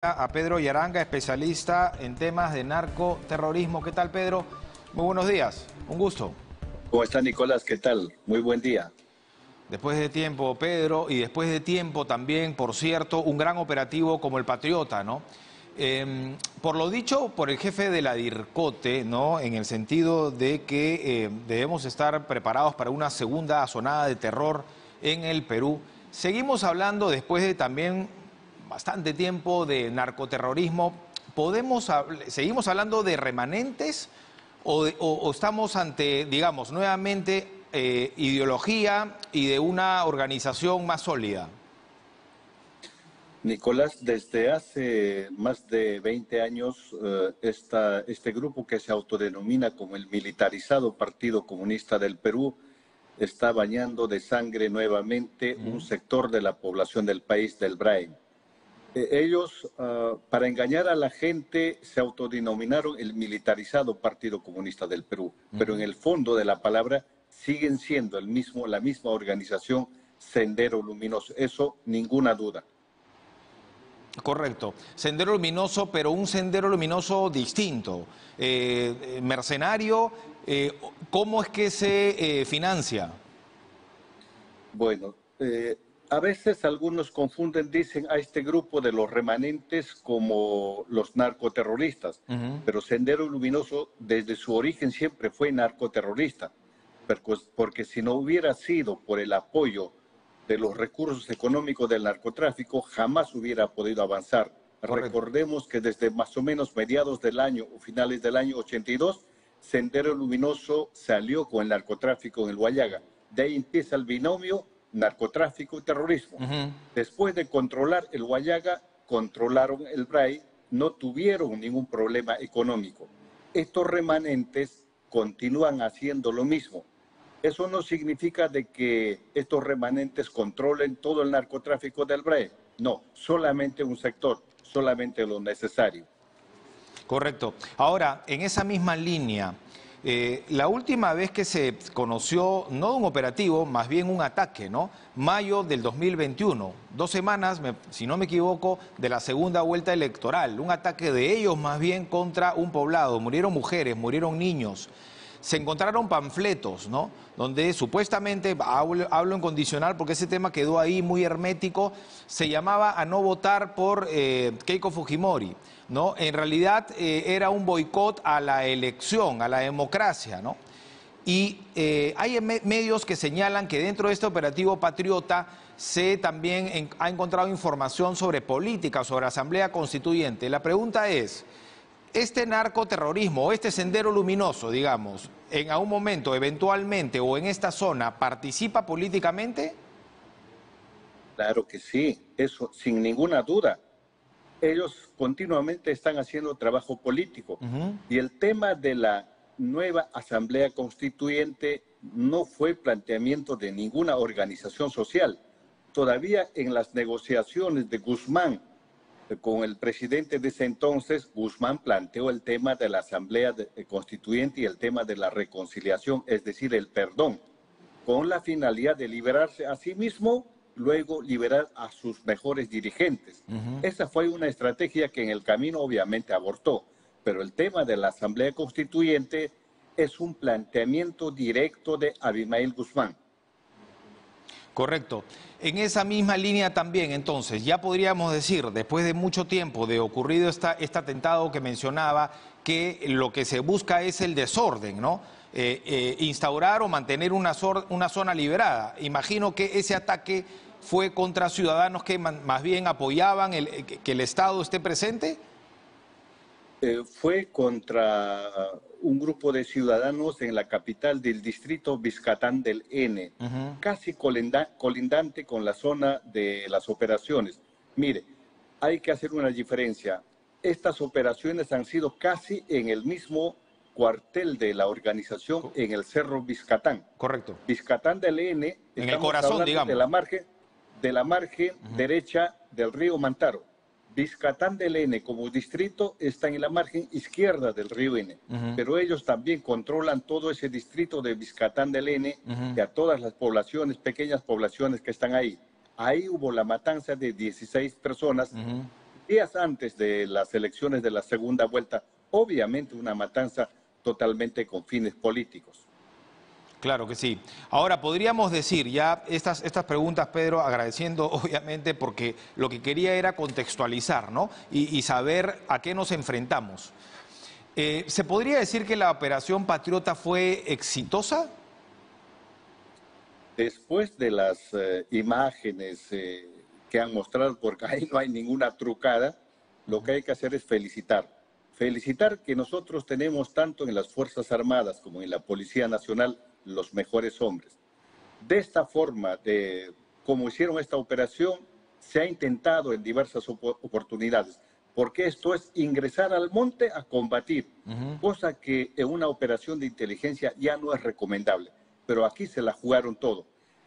A Pedro Yaranga, especialista en temas de narcoterrorismo. ¿Qué tal, Pedro? Muy buenos días, un gusto. ¿Cómo está, Nicolás? ¿Qué tal? Muy buen día. Después de tiempo, Pedro, y después de tiempo también, por cierto, un gran operativo como el Patriota, ¿no? Por lo dicho por el jefe de la DIRCOTE, ¿no? En el sentido de que debemos estar preparados para una segunda asonada de terror en el Perú. Seguimos hablando después de también bastante tiempo de narcoterrorismo. ¿Seguimos hablando de remanentes o estamos ante, digamos, nuevamente ideología y de una organización más sólida? Nicolás, desde hace más de 20 años, este grupo que se autodenomina como el militarizado Partido Comunista del Perú está bañando de sangre nuevamente un sector de la población del país, del Brain. Ellos, para engañar a la gente, se autodenominaron el militarizado Partido Comunista del Perú, pero en el fondo de la palabra siguen siendo la misma organización Sendero Luminoso, eso ninguna duda. Correcto. Sendero Luminoso, pero un sendero luminoso distinto. Mercenario, ¿cómo es que se financia? Bueno, a veces algunos confunden, dicen a este grupo de los remanentes como los narcoterroristas, pero Sendero Luminoso desde su origen siempre fue narcoterrorista, porque si no hubiera sido por el apoyo de los recursos económicos del narcotráfico, jamás hubiera podido avanzar. Correcto. Recordemos que desde más o menos mediados del año o finales del año 82, Sendero Luminoso salió con el narcotráfico en el Guayaga. De ahí empieza el binomio narcotráfico y terrorismo. Después de controlar el Guayaga, controlaron el Bray, no tuvieron ningún problema económico. Estos remanentes continúan haciendo lo mismo. Eso no significa de que estos remanentes controlen todo el narcotráfico del Bray. No, solamente un sector, solamente lo necesario. Correcto. Ahora, en esa misma línea, la última vez que se conoció, no un operativo, más bien un ataque, ¿no? Mayo del 2021, 2 semanas, si no me equivoco, de la segunda vuelta electoral. Un ataque de ellos más bien contra un poblado. Murieron mujeres, murieron niños. Se encontraron panfletos, ¿no? Donde supuestamente, hablo en condicional porque ese tema quedó ahí muy hermético, se llamaba a no votar por Keiko Fujimori, ¿no? En realidad era un boicot a la elección, a la democracia, ¿no? Y hay medios que señalan que dentro de este operativo Patriota se también ha encontrado información sobre política, sobre Asamblea Constituyente. La pregunta es, este narcoterrorismo, este sendero luminoso, digamos, en algún momento, eventualmente, o en esta zona, ¿participa políticamente? Claro que sí, eso sin ninguna duda. Ellos continuamente están haciendo trabajo político. Y el tema de la nueva Asamblea Constituyente no fue planteamiento de ninguna organización social. Todavía en las negociaciones de Guzmán con el presidente de ese entonces, Guzmán planteó el tema de la Asamblea Constituyente y el tema de la reconciliación, es decir, el perdón, con la finalidad de liberarse a sí mismo, luego liberar a sus mejores dirigentes. Esa fue una estrategia que en el camino obviamente abortó, pero el tema de la Asamblea Constituyente es un planteamiento directo de Abimael Guzmán. Correcto. En esa misma línea también, entonces, ya podríamos decir, después de mucho tiempo de ocurrido este atentado que mencionaba, que lo que se busca es el desorden, ¿no? Instaurar o mantener una zona liberada. Imagino que ese ataque fue contra ciudadanos que más bien apoyaban que el Estado esté presente. Fue contra un grupo de ciudadanos en la capital del distrito Biscatán del N, casi colindante con la zona de las operaciones. Mire, hay que hacer una diferencia. Estas operaciones han sido casi en el mismo cuartel de la organización en el Cerro Biscatán. Correcto. Biscatán del N, en el corazón, digamos. De la margen derecha del río Mantaro. Biscatán del N como distrito está en la margen izquierda del río N, pero ellos también controlan todo ese distrito de Biscatán del N y a todas las poblaciones, pequeñas poblaciones que están ahí. Ahí hubo la matanza de 16 personas días antes de las elecciones de la segunda vuelta, obviamente una matanza totalmente con fines políticos. Claro que sí. Ahora, podríamos decir ya estas preguntas, Pedro, agradeciendo obviamente porque lo que quería era contextualizar, ¿no? Y saber a qué nos enfrentamos. ¿Se podría decir que la Operación Patriota fue exitosa? Después de las imágenes que han mostrado, porque ahí no hay ninguna trucada, lo que hay que hacer es felicitar. Felicitar que nosotros tenemos tanto en las Fuerzas Armadas como en la Policía Nacional los mejores hombres. De esta forma, como hicieron esta operación, se ha intentado en diversas oportunidades, porque esto es ingresar al monte a combatir, cosa que en una operación de inteligencia ya no es recomendable. Pero aquí se la jugaron todo.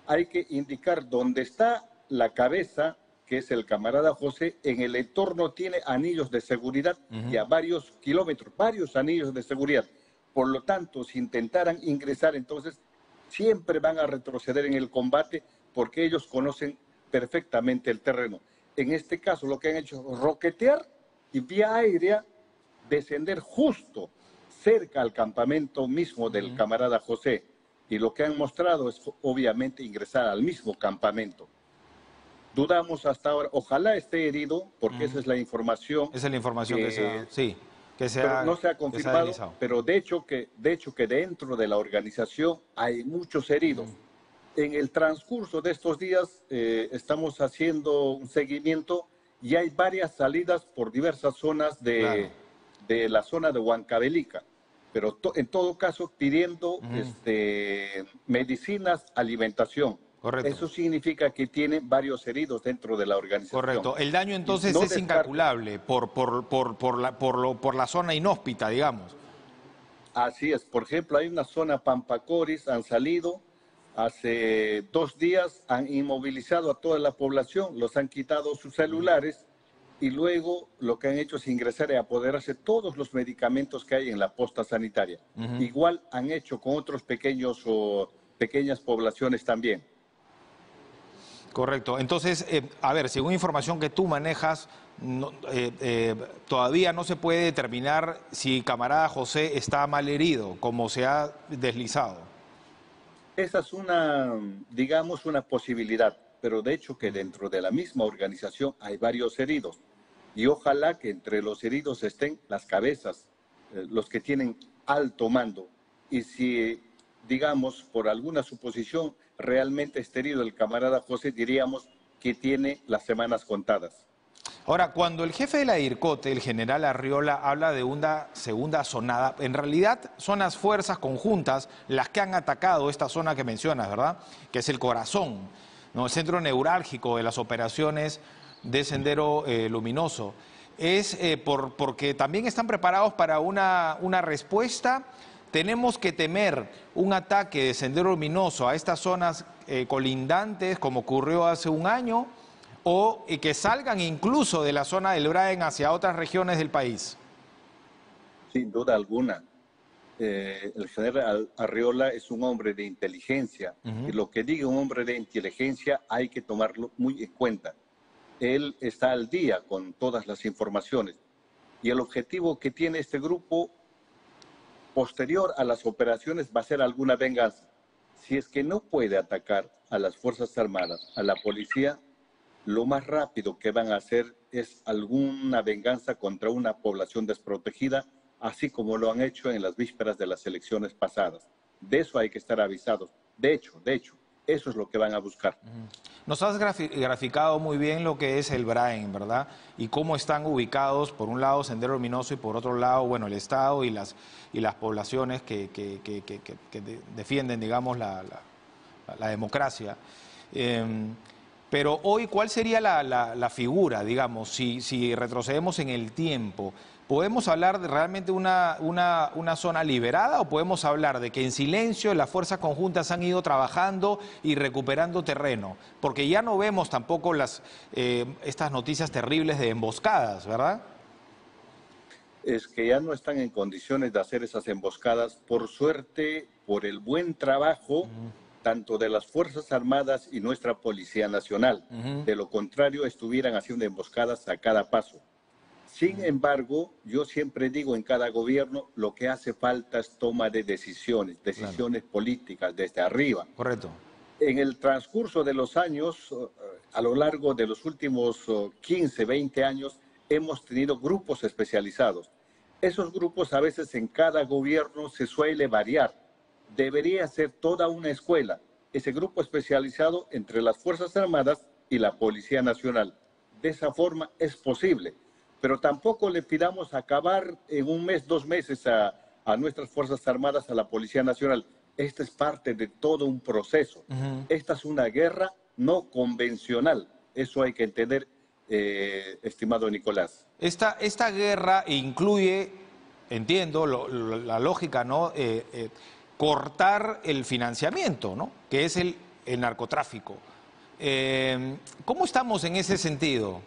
Hay que indicar dónde está la cabeza, que es el camarada José. En el entorno tiene anillos de seguridad y a varios kilómetros, varios anillos de seguridad. Por lo tanto, si intentaran ingresar, entonces siempre van a retroceder en el combate porque ellos conocen perfectamente el terreno. En este caso, lo que han hecho es roquetear y vía aérea descender justo cerca al campamento mismo del camarada José. Y lo que han mostrado es, obviamente, ingresar al mismo campamento. Dudamos hasta ahora, ojalá esté herido, porque esa es la información. Esa es la información que se ha, sí, pero no se ha confirmado, deslizado. pero de hecho que dentro de la organización hay muchos heridos. En el transcurso de estos días estamos haciendo un seguimiento y hay varias salidas por diversas zonas de la zona de Huancavelica, pero en todo caso pidiendo medicinas, alimentación. Correcto. Eso significa que tiene varios heridos dentro de la organización. Correcto. El daño entonces es incalculable por la zona inhóspita, digamos. Así es. Por ejemplo, hay una zona Pampacoris, han salido hace 2 días, han inmovilizado a toda la población, los han quitado sus celulares y luego lo que han hecho es ingresar y apoderarse todos los medicamentos que hay en la posta sanitaria. Igual han hecho con otros pequeñas poblaciones también. Correcto. Entonces, a ver, según información que tú manejas, todavía no se puede determinar si camarada José está mal herido, como se ha deslizado. Esa es digamos, una posibilidad, pero de hecho que dentro de la misma organización hay varios heridos. Y ojalá que entre los heridos estén las cabezas, los que tienen alto mando. Y si, digamos, por alguna suposición, realmente está herido el camarada José, diríamos que tiene las semanas contadas. Ahora, cuando el jefe de la DIRCOTE, el general Arriola, habla de una segunda zonada, en realidad son las fuerzas conjuntas las que han atacado esta zona que mencionas, ¿verdad? Que es el corazón, ¿no? El centro neurálgico de las operaciones de Sendero Luminoso. Es porque también están preparados para una respuesta. Tenemos que temer un ataque de Sendero Luminoso a estas zonas colindantes, como ocurrió hace un año, o que salgan incluso de la zona del Braen hacia otras regiones del país. Sin duda alguna. El general Arriola es un hombre de inteligencia, y lo que diga un hombre de inteligencia hay que tomarlo muy en cuenta. Él está al día con todas las informaciones, y el objetivo que tiene este grupo posterior a las operaciones va a ser alguna venganza. Si es que no puede atacar a las Fuerzas Armadas, a la policía, lo más rápido que van a hacer es alguna venganza contra una población desprotegida, así como lo han hecho en las vísperas de las elecciones pasadas. De eso hay que estar avisados. De hecho, eso es lo que van a buscar. Nos has graficado muy bien lo que es el Braen, ¿verdad? Y cómo están ubicados, por un lado, Sendero Luminoso y por otro lado, bueno, el Estado y las poblaciones que defienden, digamos, la democracia. Pero hoy, ¿cuál sería la figura, digamos, si retrocedemos en el tiempo? ¿Podemos hablar de realmente una zona liberada o podemos hablar de que en silencio las fuerzas conjuntas han ido trabajando y recuperando terreno? Porque ya no vemos tampoco estas noticias terribles de emboscadas, ¿verdad? Es que ya no están en condiciones de hacer esas emboscadas, por suerte, por el buen trabajo tanto de las Fuerzas Armadas y nuestra Policía Nacional. De lo contrario, estuvieran haciendo emboscadas a cada paso. Sin embargo, yo siempre digo en cada gobierno, lo que hace falta es toma de decisiones, Claro, decisiones políticas desde arriba. correcto. En el transcurso de los años, a lo largo de los últimos 15, 20 años, hemos tenido grupos especializados. Esos grupos a veces en cada gobierno se suele variar. Debería ser toda una escuela, ese grupo especializado entre las Fuerzas Armadas y la Policía Nacional. De esa forma es posible, pero tampoco le pidamos acabar en un mes, 2 meses a nuestras Fuerzas Armadas, a la Policía Nacional. Esta es parte de todo un proceso. Esta es una guerra no convencional. Eso hay que entender, estimado Nicolás. Esta guerra incluye, entiendo, la lógica, ¿no? Cortar el financiamiento, ¿no? Que es el narcotráfico. ¿Cómo estamos en ese sentido?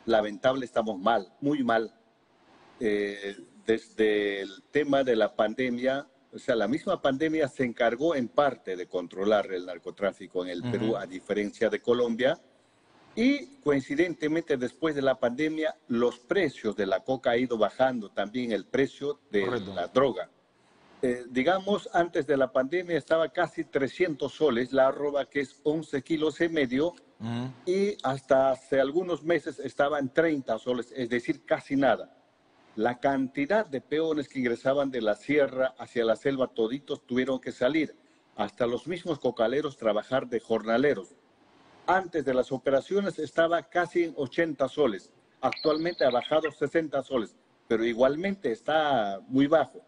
Lamentable, estamos mal, muy mal. Desde el tema de la pandemia, o sea, la misma pandemia se encargó en parte de controlar el narcotráfico en el Perú, a diferencia de Colombia. Y coincidentemente, después de la pandemia, los precios de la coca ha ido bajando, también el precio de Correcto. la droga. Digamos, antes de la pandemia estaba casi 300 soles la arroba, que es 11 kilos y medio, y hasta hace algunos meses estaba en 30 soles, es decir, casi nada. La cantidad de peones que ingresaban de la sierra hacia la selva, toditos tuvieron que salir. Hasta los mismos cocaleros trabajar de jornaleros. Antes de las operaciones estaba casi en 80 soles. Actualmente ha bajado 60 soles, pero igualmente está muy bajo.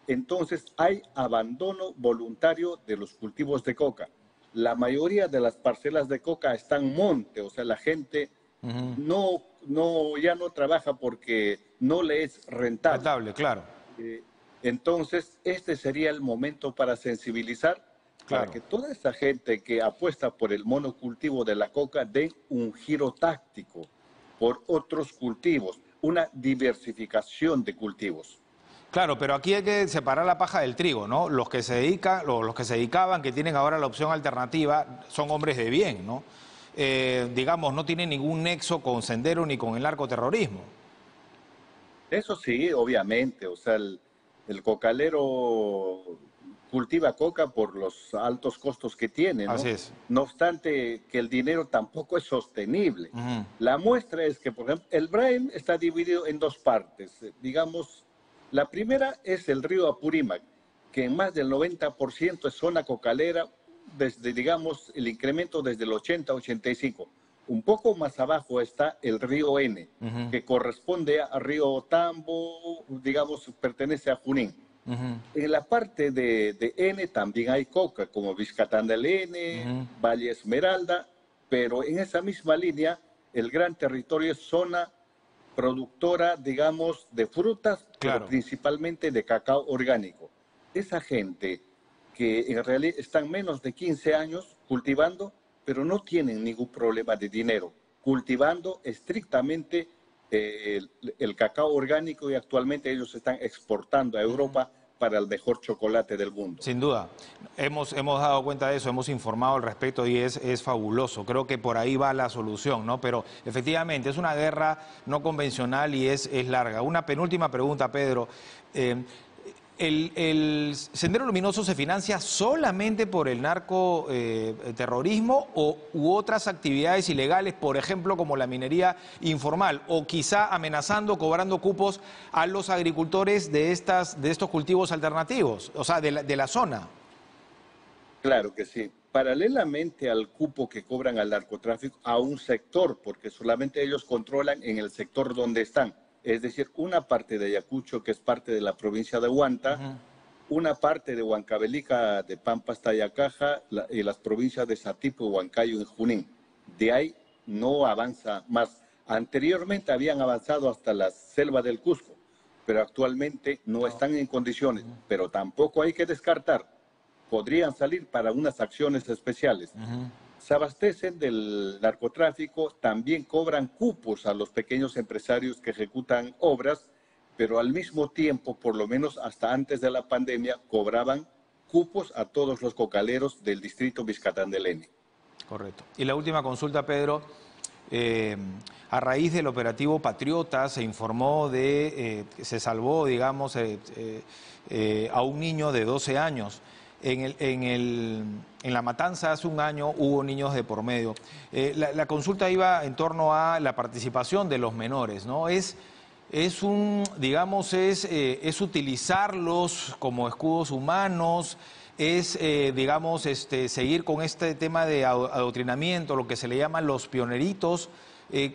Entonces hay abandono voluntario de los cultivos de coca. La mayoría de las parcelas de coca están monte, o sea, la gente ya no trabaja porque no le es rentable. Rentable, claro, Eh, entonces, este sería el momento para sensibilizar, para claro. que toda esa gente que apuesta por el monocultivo de la coca den un giro táctico por otros cultivos, una diversificación de cultivos. Claro, pero aquí hay que separar la paja del trigo, ¿no? Los que se dedican, los que se dedicaban, que tienen ahora la opción alternativa, son hombres de bien, ¿no? Digamos, no tienen ningún nexo con Sendero ni con el narcoterrorismo. Eso sí, obviamente, o sea, el cocalero cultiva coca por los altos costos que tiene, Así ¿no? es. No obstante que el dinero tampoco es sostenible. Ujú. La muestra es que, por ejemplo, el Braem está dividido en dos partes. Digamos, la primera es el río Apurímac, que en más del 90% es zona cocalera, desde, digamos, el incremento desde el 80-85. Un poco más abajo está el río N, que corresponde a río Tambo, digamos, pertenece a Junín. En la parte de N también hay coca, como Vizcatán del N, Valle Esmeralda, pero en esa misma línea el gran territorio es zona productora, digamos, de frutas, pero Claro. principalmente de cacao orgánico. Esa gente que en realidad están menos de 15 años cultivando, pero no tienen ningún problema de dinero, cultivando estrictamente el cacao orgánico, y actualmente ellos están exportando a Europa para el mejor chocolate del mundo. Sin duda, hemos dado cuenta de eso, hemos informado al respecto y es fabuloso. Creo que por ahí va la solución, ¿no? Pero efectivamente es una guerra no convencional y es larga. Una penúltima pregunta, Pedro. ¿El Sendero Luminoso se financia solamente por el narcoterrorismo u otras actividades ilegales, por ejemplo, como la minería informal, o quizá amenazando, cobrando cupos a los agricultores de estos cultivos alternativos, o sea, de la zona? Claro que sí. Paralelamente al cupo que cobran al narcotráfico, a un sector, porque solamente ellos controlan en el sector donde están. Es decir, una parte de Ayacucho, que es parte de la provincia de Huanta, una parte de Huancavelica, de Pampas, Tayacaja, y las provincias de Satipo, Huancayo y Junín. De ahí no avanza más. Anteriormente habían avanzado hasta la selva del Cusco, pero actualmente no están en condiciones. Pero tampoco hay que descartar, podrían salir para unas acciones especiales. Se abastecen del narcotráfico, también cobran cupos a los pequeños empresarios que ejecutan obras, pero al mismo tiempo, por lo menos hasta antes de la pandemia, cobraban cupos a todos los cocaleros del distrito Vizcatán del N. Correcto. Y la última consulta, Pedro. A raíz del operativo Patriota se informó de que se salvó, digamos, a un niño de 12 años. En la matanza hace un año hubo niños de por medio. La consulta iba en torno a la participación de los menores, ¿no? Es utilizarlos como escudos humanos, digamos, seguir con este tema de adoctrinamiento, lo que se le llaman los pioneritos.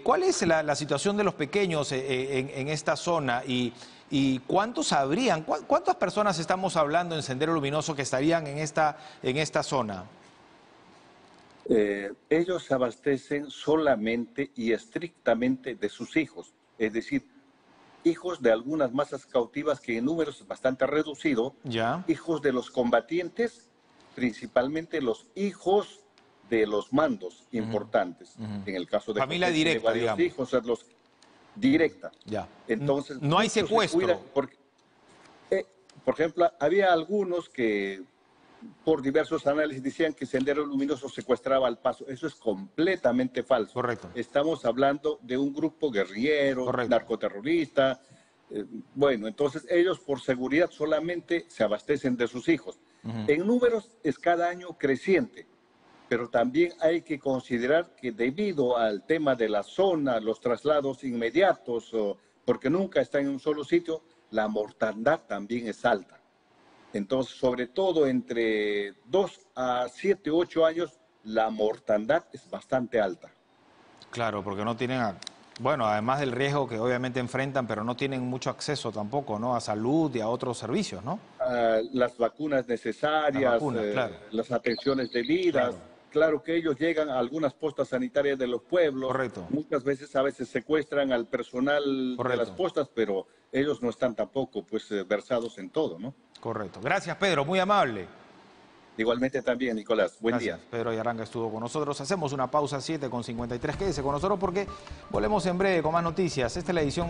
¿Cuál es la situación de los pequeños en esta zona y cuántos habrían? ¿Cuántas personas estamos hablando en Sendero Luminoso que estarían en esta zona? Ellos se abastecen solamente y estrictamente de sus hijos, es decir, hijos de algunas masas cautivas que en números es bastante reducido, ¿Ya? Hijos de los combatientes, principalmente los hijos de los mandos importantes. En el caso de familia José, directa, varios digamos. hijos, los directa. Ya. Entonces, No hay secuestro. Porque, por ejemplo, había algunos que por diversos análisis decían que Sendero Luminoso secuestraba al Paso. Eso es completamente falso. Correcto. Estamos hablando de un grupo guerrillero, Correcto. narcoterrorista. Bueno, entonces ellos por seguridad solamente se abastecen de sus hijos. En números es cada año creciente, pero también hay que considerar que debido al tema de la zona, los traslados inmediatos, porque nunca están en un solo sitio, la mortandad también es alta. Entonces, sobre todo entre 2 a 7, 8 años, la mortandad es bastante alta. Claro, porque no tienen, bueno, además del riesgo que obviamente enfrentan, pero no tienen mucho acceso tampoco, ¿no? A salud y a otros servicios, ¿no? Las vacunas necesarias, claro. las atenciones debidas. Claro que ellos llegan a algunas postas sanitarias de los pueblos. Correcto. Muchas veces a veces secuestran al personal de las postas, pero ellos no están tampoco pues versados en todo, ¿no? Correcto. Gracias, Pedro, muy amable. Igualmente también, Nicolás. Buen Gracias. día. Pedro Yaranga estuvo con nosotros. Hacemos una pausa 7:53. Quédese con nosotros porque volvemos en breve con más noticias. Esta es la edición